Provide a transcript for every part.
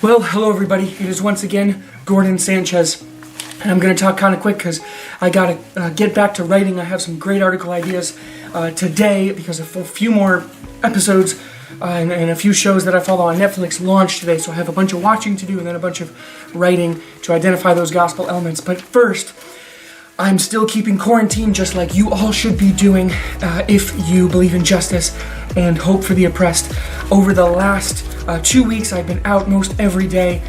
Well, hello everybody. It is once again Gordon Sanchez, and I'm going to talk kind of quick because I got to get back to writing. I have some great article ideas today because a few more episodes and a few shows that I follow on Netflix launched today, so I have a bunch of watching to do and then a bunch of writing to identify those gospel elements. But first, I'm still keeping quarantine just like you all should be doing if you believe in justice and hope for the oppressed. Over the last 2 weeks, I've been out most every day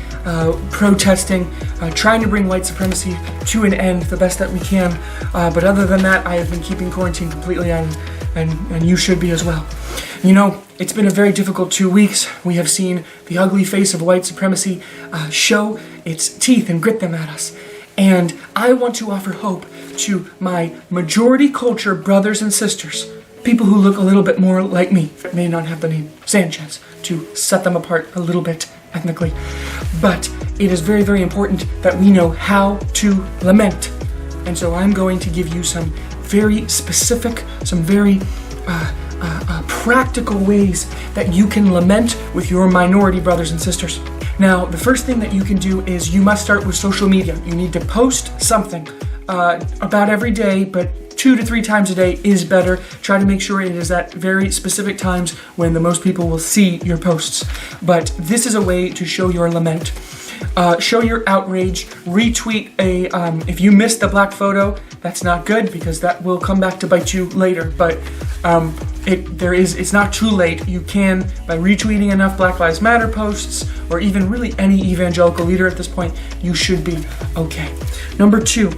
protesting, trying to bring white supremacy to an end the best that we can. But other than that, I have been keeping quarantine completely, and you should be as well. You know, it's been a very difficult 2 weeks. We have seen the ugly face of white supremacy show its teeth and grit them at us. And I want to offer hope to my majority culture brothers and sisters, people who look a little bit more like me, may not have the name Sanchez to set them apart a little bit ethnically. But it is very, very important that we know how to lament. And so I'm going to give you some very specific, some very practical ways that you can lament with your minority brothers and sisters. Now, the first thing that you can do is you must start with social media. You need to post something about every day, but 2 to 3 times a day is better. Try to make sure it is at very specific times when the most people will see your posts. But this is a way to show your lament. Show your outrage. Retweet if you missed the black photo, that's not good because that will come back to bite you later. But it's not too late. You can, by retweeting enough Black Lives Matter posts, or even really any evangelical leader at this point, you should be okay. Number 2,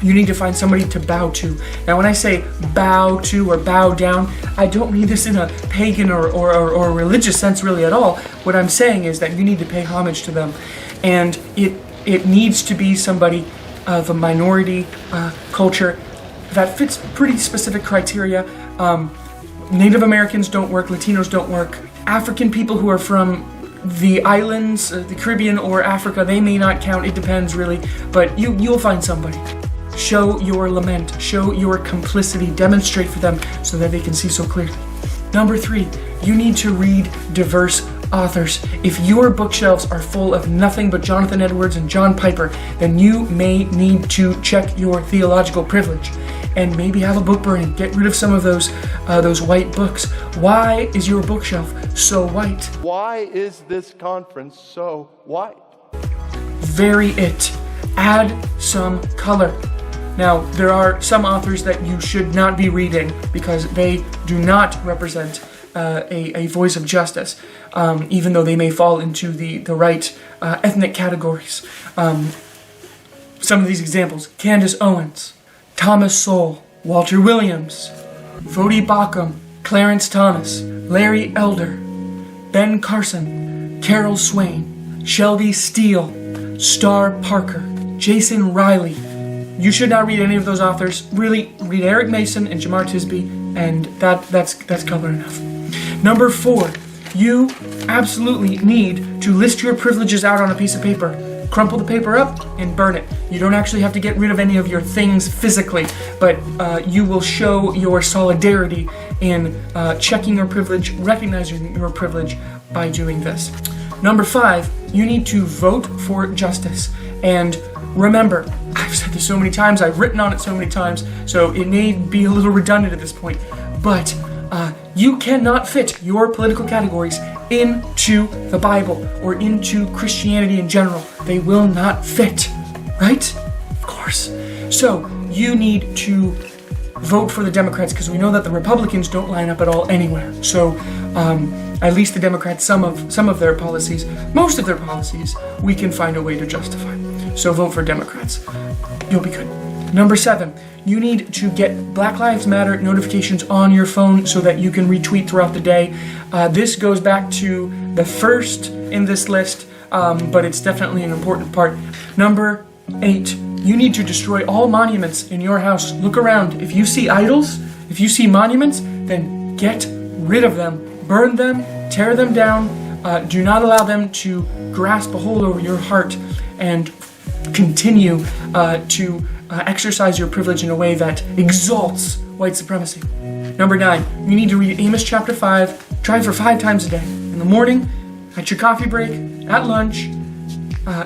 you need to find somebody to bow to. Now, when I say bow to or bow down, I don't mean this in a pagan or religious sense really at all. What I'm saying is that you need to pay homage to them. And it needs to be somebody of a minority culture that fits pretty specific criteria. Native Americans don't work, Latinos don't work. African people who are from the islands, the Caribbean or Africa, they may not count, it depends really, but you'll find somebody. Show your lament, show your complicity, demonstrate for them so that they can see so clearly. Number 3, you need to read diverse authors. If your bookshelves are full of nothing but Jonathan Edwards and John Piper, then you may need to check your theological privilege and maybe have a book burning. Get rid of some of those white books. Why is your bookshelf so white? Why is this conference so white? Vary it. Add some color. Now, there are some authors that you should not be reading because they do not represent a voice of justice, even though they may fall into the right ethnic categories. Some of these examples: Candace Owens, Thomas Sowell, Walter Williams, Vodi Bakum, Clarence Thomas, Larry Elder, Ben Carson, Carol Swain, Shelby Steele, Star Parker, Jason Riley. You should not read any of those authors. Really, read Eric Mason and Jamar Tisby, and that's color enough. Number 4, you absolutely need to list your privileges out on a piece of paper. Crumple the paper up and burn it. You don't actually have to get rid of any of your things physically, but you will show your solidarity in checking your privilege, recognizing your privilege by doing this. Number 5, you need to vote for justice. And remember, I've said this so many times, I've written on it so many times, so it may be a little redundant at this point, but you cannot fit your political categories into the Bible or into Christianity in general. They will not fit, right? Of course. So you need to vote for the Democrats because we know that the Republicans don't line up at all anywhere. So at least the Democrats, some of their policies, most of their policies, we can find a way to justify. So vote for Democrats. You'll be good. Number 7, you need to get Black Lives Matter notifications on your phone so that you can retweet throughout the day. This goes back to the first in this list, but it's definitely an important part. Number 8, you need to destroy all monuments in your house. Look around. If you see idols, if you see monuments, then get rid of them. Burn them, tear them down. Do not allow them to grasp a hold over your heart and continue to exercise your privilege in a way that exalts white supremacy. Number 9, you need to read Amos chapter 5. Try for 5 times a day. In the morning, at your coffee break, at lunch,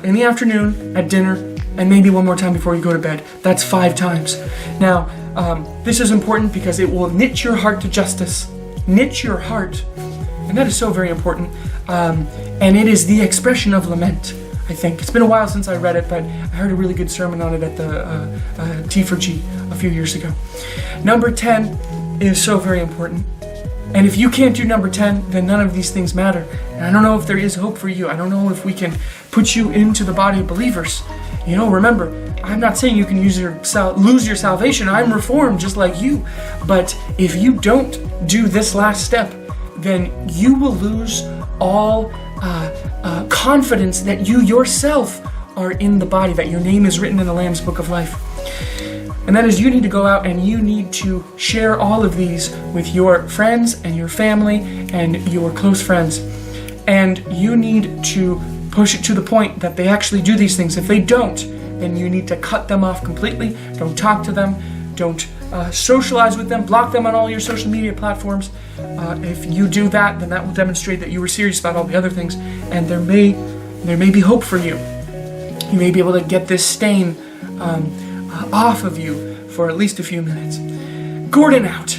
in the afternoon, at dinner, and maybe one more time before you go to bed. That's 5 times. Now, this is important because it will knit your heart to justice. Knit your heart. And that is so very important. And it is the expression of lament, I think. It's been a while since I read it, but I heard a really good sermon on it at the T4G a few years ago. Number 10 is so very important. And if you can't do number 10, then none of these things matter. And I don't know if there is hope for you. I don't know if we can put you into the body of believers. You know, remember, I'm not saying you can lose your salvation. I'm reformed just like you. But if you don't do this last step, then you will lose all confidence that you yourself are in the body, that your name is written in the Lamb's Book of Life. And that is, you need to go out and you need to share all of these with your friends and your family and your close friends. And you need to push it to the point that they actually do these things. If they don't, then you need to cut them off completely. Don't talk to them. Don't socialize with them. Block them on all your social media platforms. If you do that, then that will demonstrate that you were serious about all the other things. And there may be hope for you. You may be able to get this stain off of you for at least a few minutes. Gordon out.